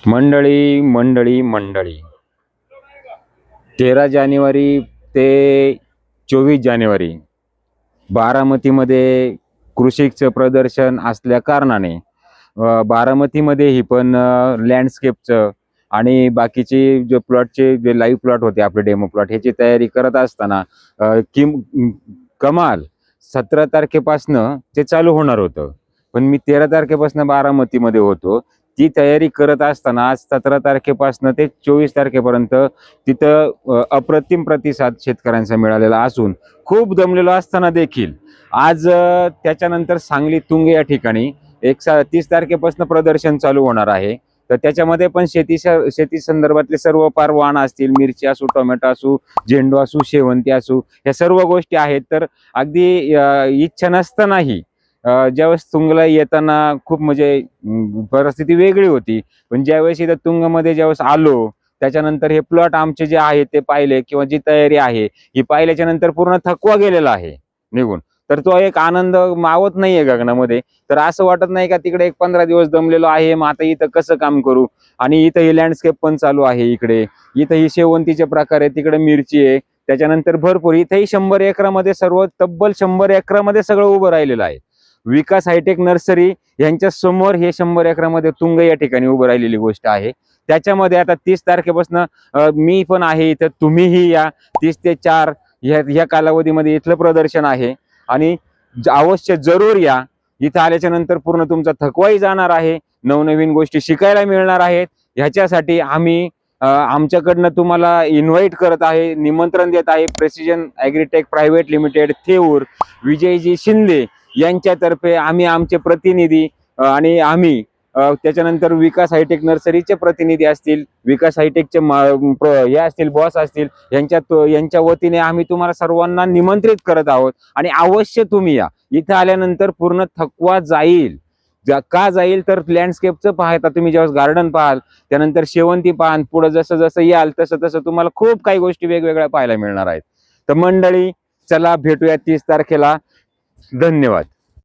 मंडळी मंडळी मंडळी 13 जानेवारी ते 24 जानेवारी बारामतीमध्ये कृषीचं प्रदर्शन असल्या कारणाने बारामतीमध्ये ही पण लँडस्केपचं आणि बाकीचे जे प्लॉटचे जे लाईव्ह प्लॉट होते आपले डेमो प्लॉट ह्याची तयारी करत असताना कमाल 17 तारखेपासनं ते चालू होणार होतं, पण मी 13 तारखेपासून बारामतीमध्ये होतो. ती तयारी करत असताना आज 17 तारखेपासून ते 24 तारखेपर्यंत तिथं अप्रतिम प्रतिसाद शेतकऱ्यांचा मिळालेला असून खूप दमलेलो असताना देखील आज त्याच्यानंतर सांगली तुंग या ठिकाणी 30 तारखेपासून प्रदर्शन चालू होणार आहे. तर त्याच्यामध्ये पण शेती संदर्भातले सर्व पार वाण असतील, मिरची असू, टोमॅटो असू, झेंडू असू, शेवंती असू, ह्या सर्व गोष्टी आहेत. तर अगदी इच्छा नसतानाही ज्यावेळेस तुंगला येताना खूप म्हणजे परिस्थिती वेगळी होती, पण ज्यावेळेस इथं तुंगमध्ये ज्यावेळेस आलो त्याच्यानंतर हे प्लॉट आमचे जे आहे ते पाहिले किंवा जी तयारी आहे ही पाहिल्याच्या नंतर पूर्ण थकवा गेलेला आहे निघून. तर तो एक आनंद मावत नाहीये गगनामध्ये. तर असं वाटत नाही का तिकडे एक 15 दिवस दमलेलो आहे, मग आता इथं कसं काम करू. आणि इथं ही लँडस्केप पण चालू आहे, इथं ही शेवंतीचे प्रकार आहे, तिकडे मिरची आहे, त्याच्यानंतर भरपूर इथंही 100 एकरामध्ये सर्व तब्बल 100 एकरामध्ये सगळं उभं राहिलेलं आहे. विकास हायटेक नर्सरी यांच्या समोर हे 100 एकरामध्ये तुंग या ठिकाणी उभं राहिलेली गोष्ट आहे. त्याच्यामध्ये आता 30 तारखेपासून मी पण आहे इथं, तुम्हीही या. 30 ते 4 ह्या कालावधीमध्ये इथलं प्रदर्शन आहे आणि अवश्य जरूर या. इथं आल्याच्या नंतर पूर्ण तुमचा थकवाही जाणार आहे, नवनवीन गोष्टी शिकायला मिळणार आहेत. ह्याच्यासाठी आम्ही आमच्याकडनं तुम्हाला इन्व्हाइट करत आहे, निमंत्रण देत आहे. Precision Agritech Private Limited Theur, Vijayji Shinde यांच्यातर्फे आम्ही आमचे प्रतिनिधी आणि आम्ही त्याच्यानंतर विकास हायटेक नर्सरीचे प्रतिनिधी असतील, विकास हायटेकचे हे असतील, बॉस असतील, यांच्या वतीने आम्ही तुम्हाला सर्वांना निमंत्रित करत आहोत. आणि अवश्य तुम्ही या. इथं आल्यानंतर पूर्ण थकवा जाईल. का जाईल तर लँडस्केपचं पाहता तुम्ही जेव्हा गार्डन पाहाल, त्यानंतर शेवंती पाहाल, पुढे जसं जसं याल तसं तसं तुम्हाला खूप काही गोष्टी वेगवेगळ्या पाहायला मिळणार आहेत. तर मंडळी चला भेटूया 30 तारखेला. धन्यवाद.